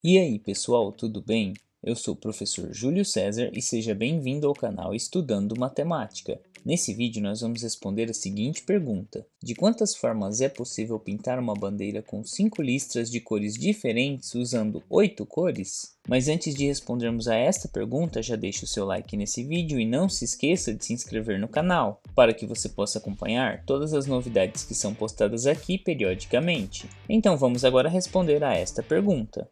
E aí, pessoal, tudo bem? Eu sou o professor Júlio César e seja bem-vindo ao canal Estudando Matemática. Nesse vídeo nós vamos responder a seguinte pergunta: de quantas formas é possível pintar uma bandeira com 5 listras de cores diferentes usando 8 cores? Mas antes de respondermos a esta pergunta, já deixe o seu like nesse vídeo e não se esqueça de se inscrever no canal, para que você possa acompanhar todas as novidades que são postadas aqui periodicamente. Então vamos agora responder a esta pergunta.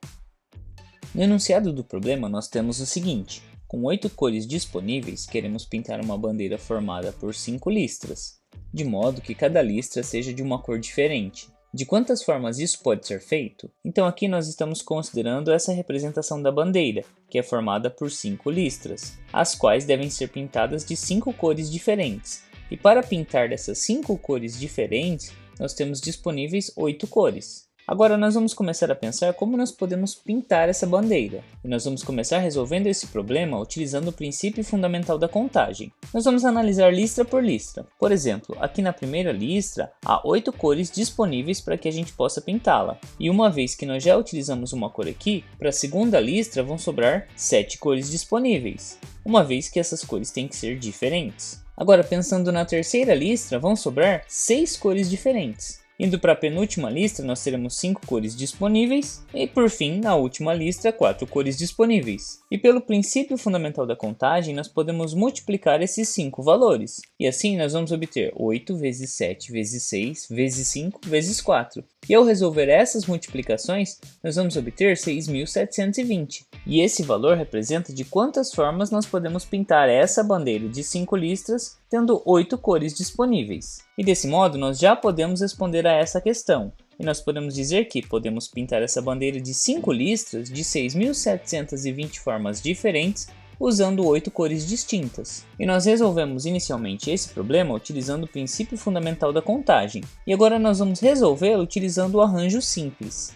No enunciado do problema, nós temos o seguinte: com 8 cores disponíveis, queremos pintar uma bandeira formada por 5 listras, de modo que cada listra seja de uma cor diferente. De quantas formas isso pode ser feito? Então aqui nós estamos considerando essa representação da bandeira, que é formada por 5 listras, as quais devem ser pintadas de 5 cores diferentes. E para pintar dessas 5 cores diferentes, nós temos disponíveis 8 cores. Agora nós vamos começar a pensar como nós podemos pintar essa bandeira. E nós vamos começar resolvendo esse problema utilizando o princípio fundamental da contagem. Nós vamos analisar listra por listra. Por exemplo, aqui na primeira listra há 8 cores disponíveis para que a gente possa pintá-la. E uma vez que nós já utilizamos uma cor aqui, para a segunda listra vão sobrar 7 cores disponíveis, uma vez que essas cores têm que ser diferentes. Agora pensando na terceira listra, vão sobrar 6 cores diferentes. Indo para a penúltima listra, nós teremos 5 cores disponíveis e, por fim, na última listra, 4 cores disponíveis. E pelo princípio fundamental da contagem, nós podemos multiplicar esses 5 valores. E assim nós vamos obter 8 vezes 7 vezes 6 vezes 5 vezes 4. E ao resolver essas multiplicações, nós vamos obter 6.720. E esse valor representa de quantas formas nós podemos pintar essa bandeira de 5 listras, tendo 8 cores disponíveis. E desse modo, nós já podemos responder a essa questão. E nós podemos dizer que podemos pintar essa bandeira de 5 listras de 6.720 formas diferentes, usando 8 cores distintas. E nós resolvemos inicialmente esse problema utilizando o princípio fundamental da contagem. E agora nós vamos resolvê-lo utilizando o arranjo simples.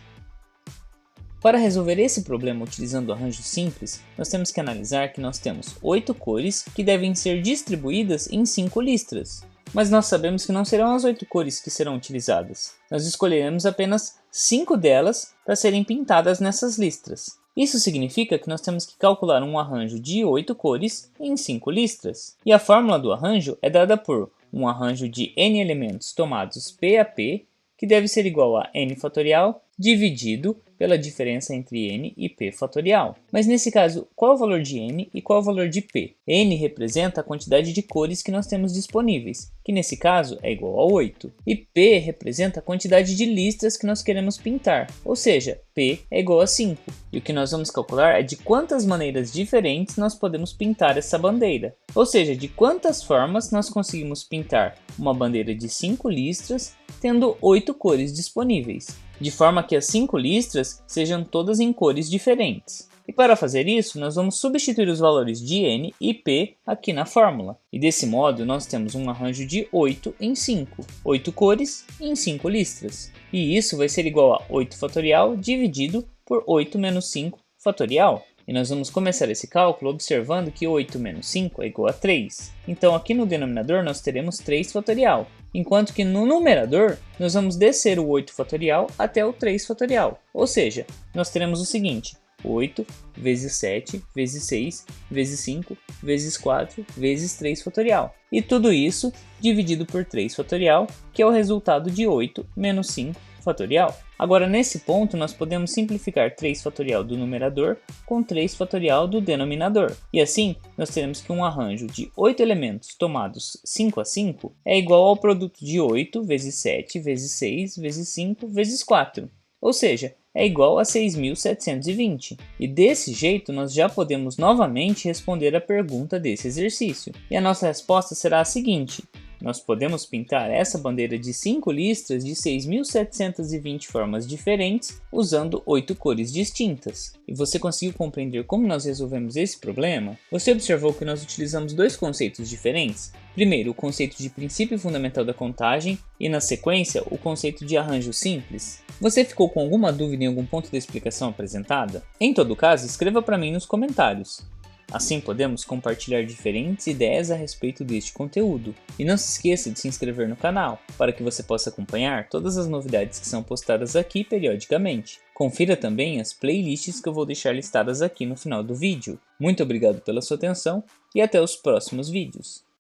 Para resolver esse problema utilizando o arranjo simples, nós temos que analisar que nós temos 8 cores que devem ser distribuídas em 5 listras. Mas nós sabemos que não serão as 8 cores que serão utilizadas. Nós escolheremos apenas 5 delas para serem pintadas nessas listras. Isso significa que nós temos que calcular um arranjo de 8 cores em 5 listras. E a fórmula do arranjo é dada por um arranjo de n elementos tomados P a P, que deve ser igual a n fatorial dividido pela diferença entre n e p fatorial. Mas nesse caso, qual é o valor de n e qual é o valor de p? N representa a quantidade de cores que nós temos disponíveis, que nesse caso é igual a 8. E p representa a quantidade de listras que nós queremos pintar, ou seja, p é igual a 5. E o que nós vamos calcular é de quantas maneiras diferentes nós podemos pintar essa bandeira. Ou seja, de quantas formas nós conseguimos pintar uma bandeira de 5 listras, tendo 8 cores disponíveis, de forma que as 5 listras sejam todas em cores diferentes. E para fazer isso, nós vamos substituir os valores de n e p aqui na fórmula. E desse modo, nós temos um arranjo de 8 em 5, 8 cores em 5 listras. E isso vai ser igual a 8 fatorial dividido por 8 menos 5 fatorial. E nós vamos começar esse cálculo observando que 8 menos 5 é igual a 3. Então aqui no denominador nós teremos 3 fatorial, enquanto que no numerador nós vamos descer o 8 fatorial até o 3 fatorial. Ou seja, nós teremos o seguinte: 8 vezes 7 vezes 6 vezes 5 vezes 4 vezes 3 fatorial. E tudo isso dividido por 3 fatorial, que é o resultado de 8 menos 5 fatorial. Agora nesse ponto nós podemos simplificar 3 fatorial do numerador com 3 fatorial do denominador. E assim nós teremos que um arranjo de 8 elementos tomados 5 a 5 é igual ao produto de 8 vezes 7 vezes 6 vezes 5 vezes 4. Ou seja, é igual a 6.720. E desse jeito nós já podemos novamente responder a pergunta desse exercício. E a nossa resposta será a seguinte: nós podemos pintar essa bandeira de 5 listras de 6.720 formas diferentes, usando 8 cores distintas. E você conseguiu compreender como nós resolvemos esse problema? Você observou que nós utilizamos dois conceitos diferentes? Primeiro, o conceito de princípio fundamental da contagem e, na sequência, o conceito de arranjo simples. Você ficou com alguma dúvida em algum ponto da explicação apresentada? Em todo caso, escreva para mim nos comentários. Assim podemos compartilhar diferentes ideias a respeito deste conteúdo. E não se esqueça de se inscrever no canal, para que você possa acompanhar todas as novidades que são postadas aqui periodicamente. Confira também as playlists que eu vou deixar listadas aqui no final do vídeo. Muito obrigado pela sua atenção e até os próximos vídeos.